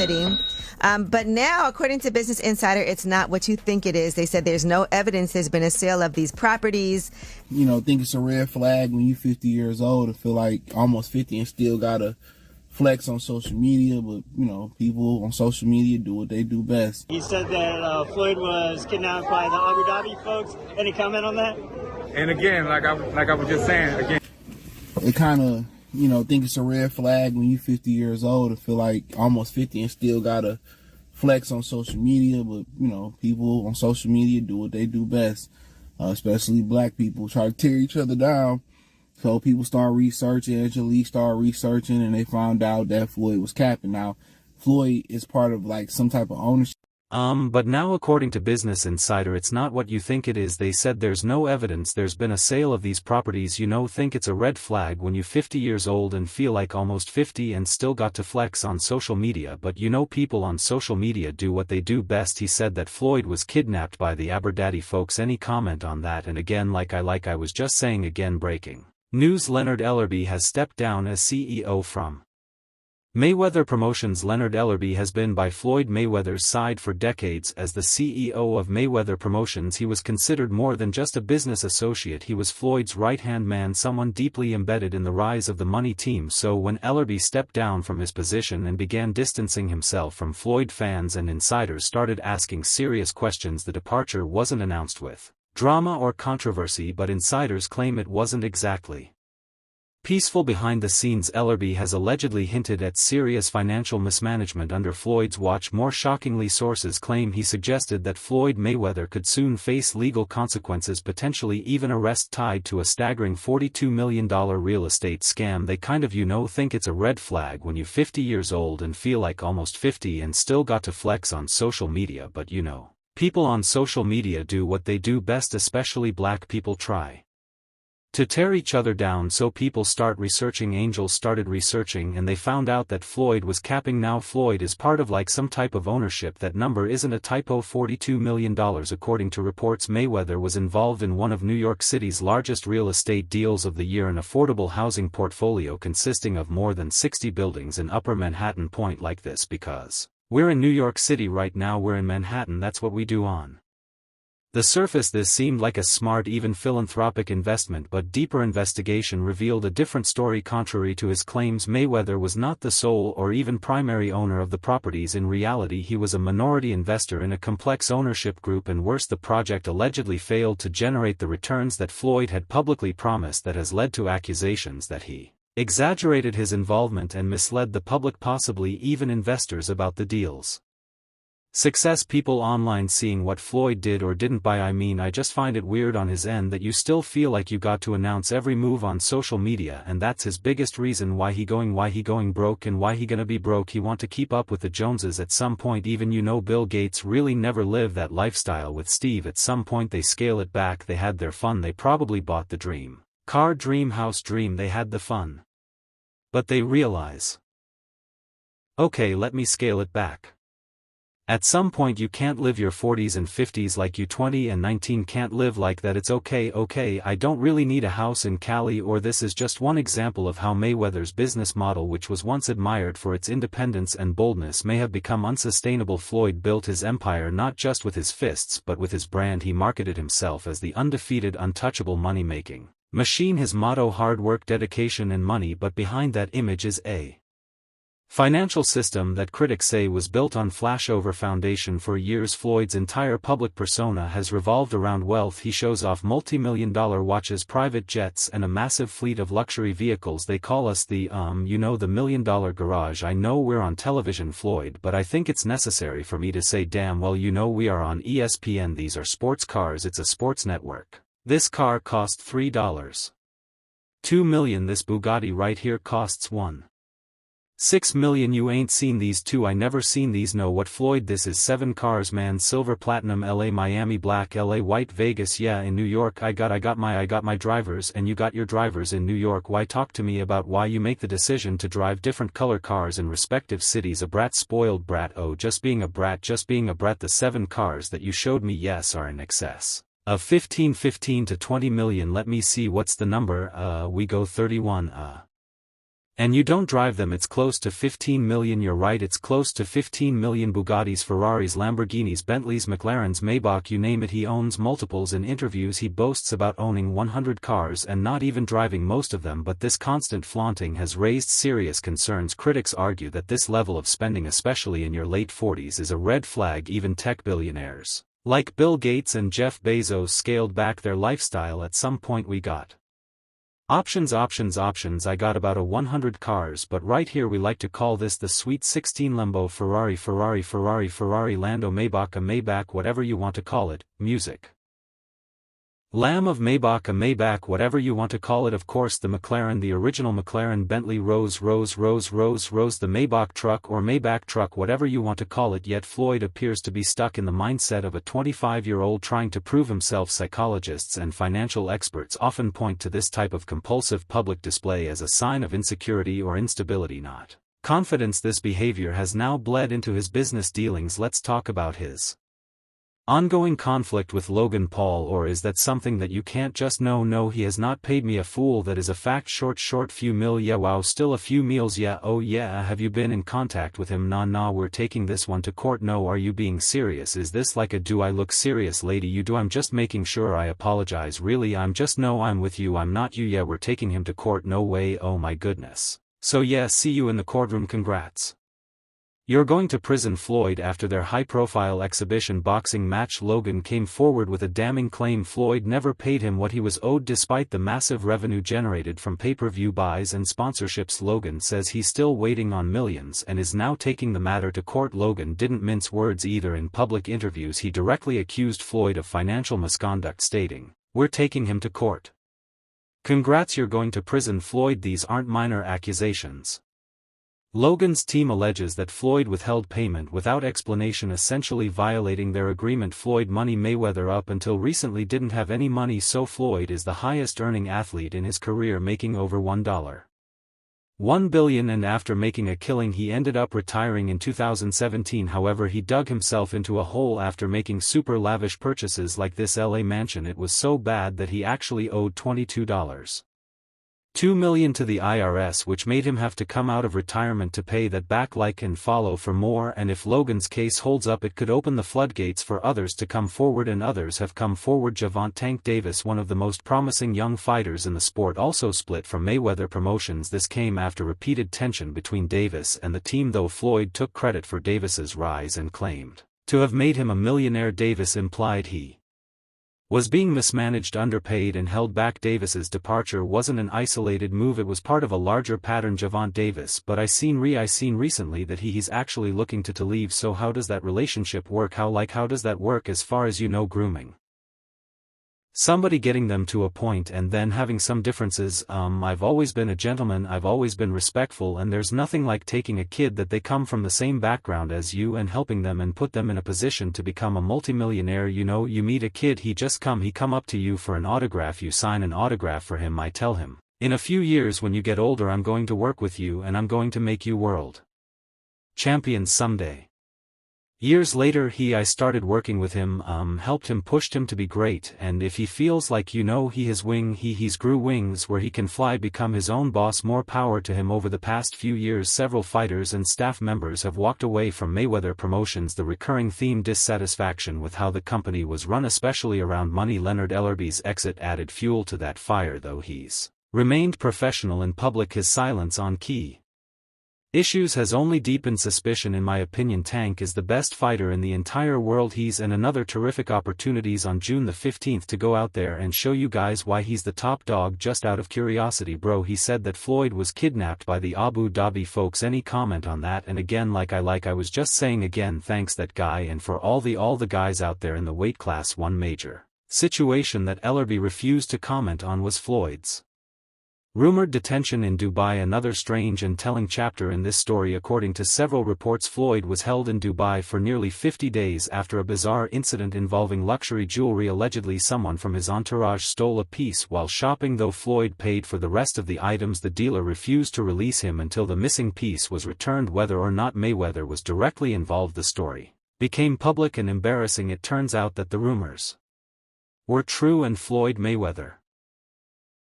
city. But now, according to Business Insider, it's not what you think it is. They said there's no evidence there's been a sale of these properties. You know, think it's a red flag when you're 50 years old and feel like almost 50 and still gotta flex on social media. But, you know, people on social media do what they do best. He said that Floyd was kidnapped by the Abu Dhabi folks. Any comment on that? And again, like I was just saying, again, it kind of, you know, think it's a red flag when you're 50 years old and feel like almost 50 and still gotta flex on social media. But, you know, people on social media do what they do best, especially black people, try to tear each other down. So people start researching, Angelique started researching, and they found out that Floyd was capping. Now, Floyd is part of like some type of ownership. But now according to Business Insider, it's not what you think it is. They said there's no evidence there's been a sale of these properties. You know, think it's a red flag when you're 50 years old and feel like almost 50 and still got to flex on social media. But you know, people on social media do what they do best. He said that Floyd was kidnapped by the Abu Dhabi folks. Any comment on that? And again, like I was just saying, again, breaking news, Leonard Ellerbe has stepped down as CEO from Mayweather Promotions. Leonard Ellerbe has been by Floyd Mayweather's side for decades. As the CEO of Mayweather Promotions, he was considered more than just a business associate. He was Floyd's right-hand man, someone deeply embedded in the rise of the money team. So when Ellerbe stepped down from his position and began distancing himself from Floyd, fans and insiders started asking serious questions. The departure wasn't announced with drama or controversy, but insiders claim it wasn't exactly peaceful behind the scenes. Ellerbe has allegedly hinted at serious financial mismanagement under Floyd's watch. More shockingly, sources claim he suggested that Floyd Mayweather could soon face legal consequences, potentially even arrest, tied to a staggering $42 million real estate scam. They kind of, you know, think it's a red flag when you're 50 years old and feel like almost 50 and still got to flex on social media. But you know, people on social media do what they do best, especially black people try to tear each other down. So people start researching. Angels started researching and they found out that Floyd was capping. Now Floyd is part of like some type of ownership. That number isn't a typo, $42 million. According to reports, Mayweather was involved in one of New York City's largest real estate deals of the year, an affordable housing portfolio consisting of more than 60 buildings in Upper Manhattan. Point like this because we're in New York City right now, we're in Manhattan, that's what we do. On the surface this seemed like a smart, even philanthropic investment, but deeper investigation revealed a different story. Contrary to his claims, Mayweather was not the sole or even primary owner of the properties. In reality, he was a minority investor in a complex ownership group, and worse, the project allegedly failed to generate the returns that Floyd had publicly promised. That has led to accusations that he exaggerated his involvement and misled the public, possibly even investors, about the deal's success. People online seeing what Floyd did or didn't buy. I mean, I just find it weird on his end that you still feel like you got to announce every move on social media, and that's his biggest reason why he going broke and why he gonna be broke. He want to keep up with the Joneses at some point. Even, you know, Bill Gates really never lived that lifestyle with Steve. At some point they scale it back. They had their fun. They probably bought the dream car, dream house, dream. They had the fun, but they realize, okay, let me scale it back. At some point you can't live your 40s and 50s like you 20 and 19 can't live like that. It's okay, I don't really need a house in Cali. Or this is just one example of how Mayweather's business model, which was once admired for its independence and boldness, may have become unsustainable. Floyd built his empire not just with his fists but with his brand. He marketed himself as the undefeated, untouchable money-making machine. His motto, hard work, dedication and money. But behind that image is a financial system that critics say was built on flashover foundation. For years, Floyd's entire public persona has revolved around wealth. He shows off multi-million-dollar watches, private jets, and a massive fleet of luxury vehicles. They call us the, you know, the $1 million garage. I know we're on television, Floyd, but I think it's necessary for me to say damn well, you know, we are on ESPN. These are sports cars. It's a sports network. This car cost $3.2 million. This Bugatti right here costs $1.6 million. You ain't seen these two. I never seen these. Know what, Floyd? This is 7 cars, man. Silver, platinum, LA, Miami, black, LA, white, Vegas. Yeah, in New York I got my drivers, and you got your drivers in New York. Why? Talk to me about why you make the decision to drive different color cars in respective cities. A brat, spoiled brat. Oh, just being a brat, just being a brat. The 7 cars that you showed me, yes, are in excess of 15 to 20 million. Let me see, what's the number? We go 31. And you don't drive them. It's close to 15 million. You're right, it's close to 15 million. Bugattis, Ferraris, Lamborghinis, Bentleys, McLarens, Maybach, you name it. He owns multiples. In interviews he boasts about owning 100 cars and not even driving most of them, but this constant flaunting has raised serious concerns. Critics argue that this level of spending, especially in your late 40s, is a red flag. Even tech billionaires like Bill Gates and Jeff Bezos scaled back their lifestyle at some point. We got options. I got about a 100 cars, but right here we like to call this the Sweet 16 Lambo, Ferrari, Lando, Maybach, a Maybach, whatever you want to call it. Music. Lamb of Maybach, a Maybach, whatever you want to call it. Of course the McLaren, the original McLaren, Bentley, Rolls, the Maybach truck or Maybach truck, whatever you want to call it. Yet Floyd appears to be stuck in the mindset of a 25-year-old trying to prove himself. Psychologists and financial experts often point to this type of compulsive public display as a sign of insecurity or instability, not confidence. This behavior has now bled into his business dealings. Let's talk about his ongoing conflict with Logan Paul. Or is that something that you can't just know? No, he has not paid me a fool. That is a fact. Short few mil. Yeah, wow, still a few meals. Yeah, oh yeah. Have you been in contact with him? Nah, we're taking this one to court. No, are you being serious? Is this like a do I look serious lady? You do. I'm just making sure. I apologize. Really, I'm just no, I'm with you, I'm not you. Yeah, we're taking him to court. No way. Oh my goodness. So yeah, see you in the courtroom. Congrats. You're going to prison. Floyd. After their high-profile exhibition boxing match, Logan came forward with a damning claim. Floyd never paid him what he was owed despite the massive revenue generated from pay-per-view buys and sponsorships. Logan says he's still waiting on millions and is now taking the matter to court. Logan didn't mince words either. In public interviews he directly accused Floyd of financial misconduct, stating, "We're taking him to court. Congrats, you're going to prison." Floyd. These aren't minor accusations. Logan's team alleges that Floyd withheld payment without explanation, essentially violating their agreement. Floyd money. Mayweather up until recently didn't have any money, so Floyd is the highest earning athlete in his career, making over $1 billion, and after making a killing he ended up retiring in 2017. However, he dug himself into a hole after making super lavish purchases like this LA mansion. It was so bad that he actually owed $22.2 million to the IRS, which made him have to come out of retirement to pay that back. Like and follow for more. And if Logan's case holds up, it could open the floodgates for others to come forward, and others have come forward. Javante Tank Davis, one of the most promising young fighters in the sport, also split from Mayweather Promotions. This came after repeated tension between Davis and the team, though Floyd took credit for Davis's rise and claimed to have made him a millionaire. Davis implied he was being mismanaged, underpaid, and held back. Davis's departure wasn't an isolated move, it was part of a larger pattern. Javante Davis, but I seen recently that he's actually looking to leave. So how does that relationship work? How does that work as far as you know? Grooming somebody, getting them to a point, and then having some differences. I've always been a gentleman, I've always been respectful, and there's nothing like taking a kid that they come from the same background as you and helping them and put them in a position to become a multimillionaire. You know, you meet a kid, he come up to you for an autograph, you sign an autograph for him. I tell him, in a few years when you get older, I'm going to work with you and I'm going to make you world champions someday. Years later I started working with him, helped him, pushed him to be great, and if he feels like he's grew wings where he can fly, become his own boss, more power to him. Over the past few years several fighters and staff members have walked away from Mayweather Promotions. The recurring theme, dissatisfaction with how the company was run, especially around money. Leonard Ellerbe's exit added fuel to that fire, though he's remained professional in public. His silence on key issues has only deepened suspicion. In my opinion, Tank is the best fighter in the entire world. He's and another terrific opportunities on June the 15th to go out there and show you guys why he's the top dog. Just out of curiosity, bro, he said that Floyd was kidnapped by the Abu Dhabi folks. Any comment on that? And again, like I was just saying, again, thanks that guy, and for all the guys out there in the weight class. One major situation that Ellerbe refused to comment on was Floyd's rumored detention in Dubai. Another strange and telling chapter in this story. According to several reports, Floyd was held in Dubai for nearly 50 days after a bizarre incident involving luxury jewelry. Allegedly, someone from his entourage stole a piece while shopping. Though Floyd paid for the rest of the items, the dealer refused to release him until the missing piece was returned. Whether or not Mayweather was directly involved, the story became public and embarrassing. It turns out that the rumors were true, and Floyd Mayweather